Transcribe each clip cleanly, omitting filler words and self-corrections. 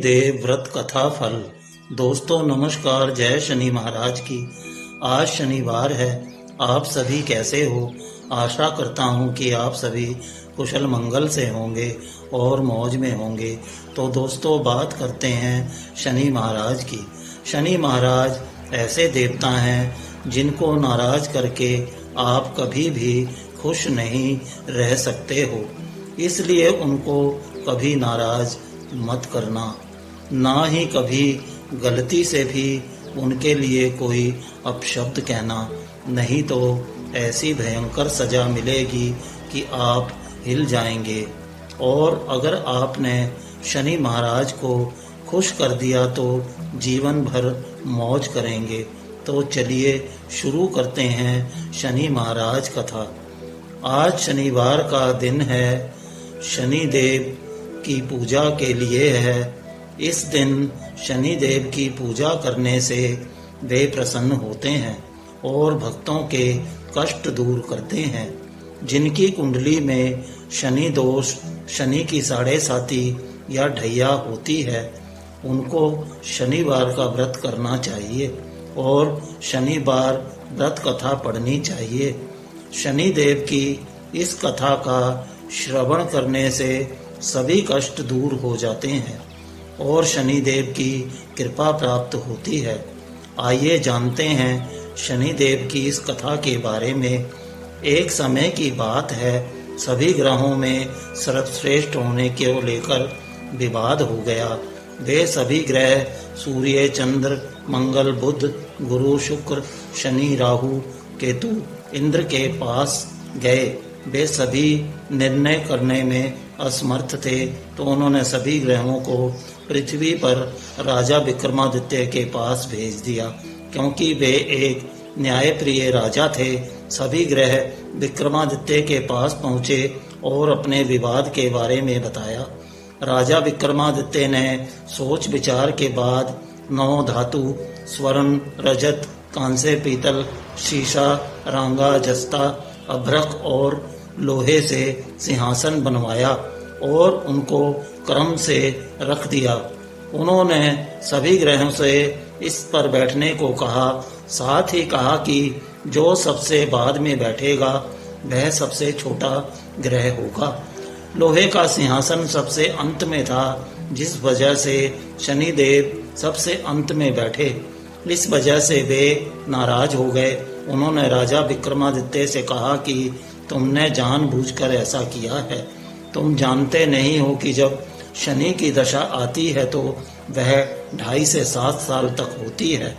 शनिदेव व्रत कथा फल। दोस्तों नमस्कार, जय शनि महाराज की। आज शनिवार है, आप सभी कैसे हो? आशा करता हूँ कि आप सभी कुशल मंगल से होंगे और मौज में होंगे। तो दोस्तों बात करते हैं शनि महाराज की। शनि महाराज ऐसे देवता हैं जिनको नाराज करके आप कभी भी खुश नहीं रह सकते हो, इसलिए उनको कभी नाराज मत करना, ना ही कभी गलती से भी उनके लिए कोई अपशब्द कहना, नहीं तो ऐसी भयंकर सजा मिलेगी कि आप हिल जाएंगे। और अगर आपने शनि महाराज को खुश कर दिया तो जीवन भर मौज करेंगे। तो चलिए शुरू करते हैं शनि महाराज कथा। आज शनिवार का दिन है, शनि देव की पूजा के लिए है। इस दिन शनि देव की पूजा करने से वे प्रसन्न होते हैं और भक्तों के कष्ट दूर करते हैं। जिनकी कुंडली में शनि दोष, शनि की साढ़े साती या ढैया होती है, उनको शनिवार का व्रत करना चाहिए और शनिवार व्रत कथा पढ़नी चाहिए। शनि देव की इस कथा का श्रवण करने से सभी कष्ट दूर हो जाते हैं और शनि देव की कृपा प्राप्त होती है। आइए जानते हैं शनि देव की इस कथा के बारे में। एक समय की बात है, सभी ग्रहों में सर्वश्रेष्ठ होने को लेकर विवाद हो गया। वे सभी ग्रह सूर्य, चंद्र, मंगल, बुध, गुरु, शुक्र, शनि, राहु, केतु इंद्र के पास गए। वे सभी निर्णय करने में असमर्थ थे, तो उन्होंने सभी ग्रहों को पृथ्वी पर राजा विक्रमादित्य के पास भेज दिया। क्योंकि वे एक न्यायप्रिय राजा थे, सभी ग्रह विक्रमादित्य के पास पहुँचे और अपने विवाद के बारे में बताया। राजा विक्रमादित्य ने सोच विचार के बाद 9 धातु स्वर्ण, रजत, कांस्य, पीतल, शीशा, रांगा, जस्ता, अभ्रक और लोहे से सिंहासन बनवाया और उनको क्रम से रख दिया। उन्होंने सभी ग्रहों से इस पर बैठने को कहा, साथ ही कहा कि जो सबसे बाद में बैठेगा वह सबसे छोटा ग्रह होगा। लोहे का सिंहासन सबसे अंत में था, जिस वजह से शनि देव सबसे अंत में बैठे। इस वजह से वे नाराज हो गए। उन्होंने राजा विक्रमादित्य से कहा कि तुमने जानबूझकर ऐसा किया है। तुम जानते नहीं हो कि जब शनि की दशा आती है तो वह 2.5 से 7 साल तक होती है।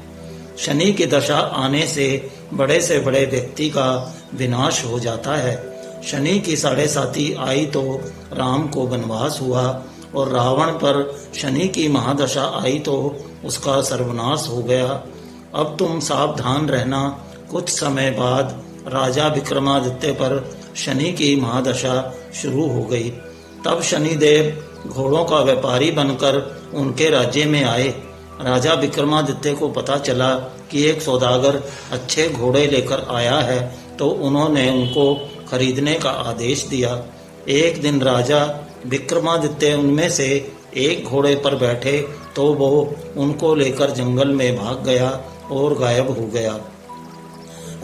शनि की दशा आने से बड़े व्यक्ति का विनाश हो जाता है। शनि की साढ़े साती आई तो राम को वनवास हुआ और रावण पर शनि की महादशा आई तो उसका सर्वनाश हो गया। अब तुम सावधान रहना, कुछ समय बाद राजा विक्रमादित्य पर शनि की महादशा शुरू हो गई। तब शनि देव घोड़ों का व्यापारी बनकर उनके राज्य में आए। राजा विक्रमादित्य को पता चला कि एक सौदागर अच्छे घोड़े लेकर आया है, तो उन्होंने उनको खरीदने का आदेश दिया। एक दिन राजा विक्रमादित्य उनमें से एक घोड़े पर बैठे तो वो उनको लेकर जंगल में भाग गया और गायब हो गया।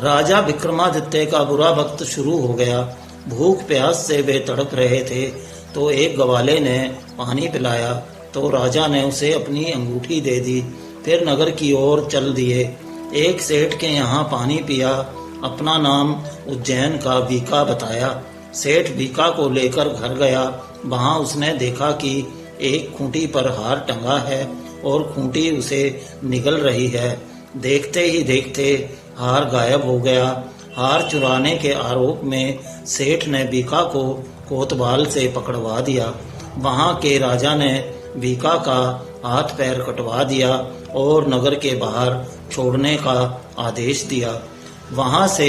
राजा विक्रमादित्य का बुरा वक्त शुरू हो गया। भूख प्यास से वे तड़प रहे थे, तो एक ग्वाले ने पानी पिलाया तो राजा ने उसे अपनी अंगूठी दे दी। फिर नगर की ओर चल दिए। एक सेठ के यहाँ पानी पिया। अपना नाम उज्जैन का बीका बताया। सेठ बीका को लेकर घर गया। वहाँ उसने देखा कि एक खूंटी पर हार टंगा है और खूंटी उसे निगल रही है। देखते ही देखते हार गायब हो गया। हार चुराने के आरोप में सेठ ने बीका को कोतवाल से पकड़वा दिया। वहां के राजा ने बीका का हाथ पैर कटवा दिया और नगर के बाहर छोड़ने का आदेश दिया। वहां से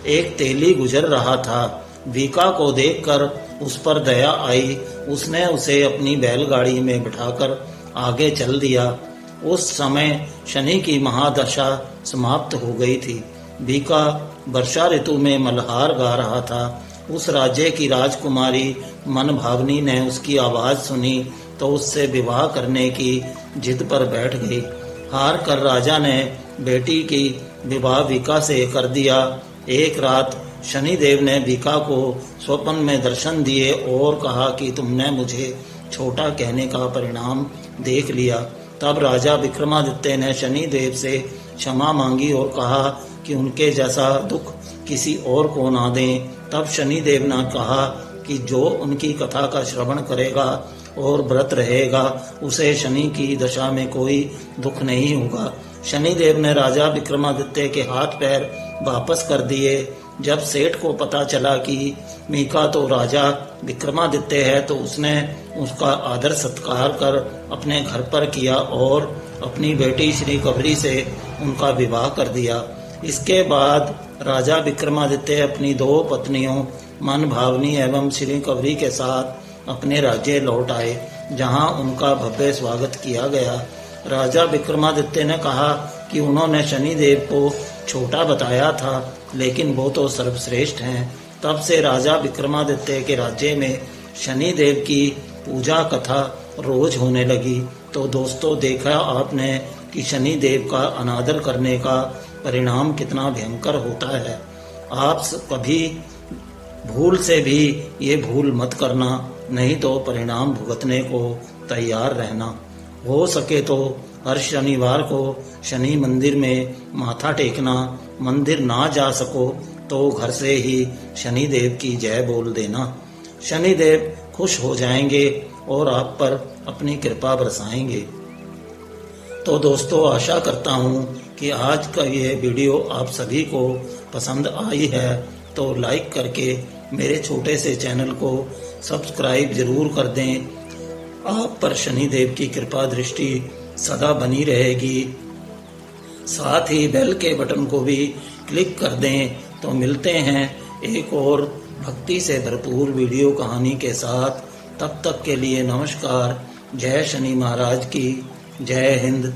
एक तेली गुजर रहा था। बीका को देखकर उस पर दया आई। उसने उसे अपनी बैलगाड़ी में बिठाकर आगे चल दिया। उस समय शनि की महादशा समाप्त हो गई थी। बीका वर्षा ऋतु में मल्हार गा रहा था। उस राज्य की राजकुमारी मनभावनी ने उसकी आवाज सुनी तो उससे विवाह करने की जिद पर बैठ गई। हार कर राजा ने बेटी की विवाह विका से कर दिया। एक रात शनिदेव ने विका को स्वप्न में दर्शन दिए और कहा कि तुमने मुझे छोटा कहने का परिणाम देख लिया। तब राजा विक्रमादित्य ने शनिदेव से क्षमा मांगी और कहा कि उनके जैसा दुख किसी और को ना दें। तब शनिदेव ने कहा कि जो उनकी कथा का श्रवण करेगा और व्रत रहेगा उसे शनि की दशा में कोई दुख नहीं होगा। शनिदेव ने राजा विक्रमादित्य के हाथ पैर वापस कर दिए। जब सेठ को पता चला कि मीका तो राजा विक्रमादित्य है तो उसने उसका आदर सत्कार कर अपने घर पर किया और अपनी बेटी श्री कबरी से उनका विवाह कर दिया। इसके बाद राजा विक्रमादित्य अपनी 2 पत्नियों मनभावनी एवं श्री कबरी के साथ अपने राज्य लौट आए, जहां उनका भव्य स्वागत किया गया। राजा विक्रमादित्य ने कहा कि उन्होंने शनिदेव को छोटा बताया था, लेकिन वो तो सर्वश्रेष्ठ हैं। तब से राजा विक्रमादित्य के राज्य में शनिदेव की पूजा कथा रोज होने लगी। तो दोस्तों, देखा आपने कि शनिदेव का अनादर करने का परिणाम कितना भयंकर होता है। आप कभी भूल से भी ये भूल मत करना, नहीं तो परिणाम भुगतने को तैयार रहना। हो सके तो हर शनिवार को शनि मंदिर में माथा टेकना। मंदिर ना जा सको तो घर से ही शनिदेव की जय बोल देना। शनिदेव खुश हो जाएंगे और आप पर अपनी कृपा बरसाएंगे। तो दोस्तों, आशा करता हूँ कि आज का ये वीडियो आप सभी को पसंद आई है, तो लाइक करके मेरे छोटे से चैनल को सब्सक्राइब जरूर कर दें। आप पर शनिदेव की कृपा दृष्टि सदा बनी रहेगी। साथ ही बेल के बटन को भी क्लिक कर दें। तो मिलते हैं एक और भक्ति से भरपूर वीडियो कहानी के साथ। तब तक के लिए नमस्कार। जय शनि महाराज की जय हिंद।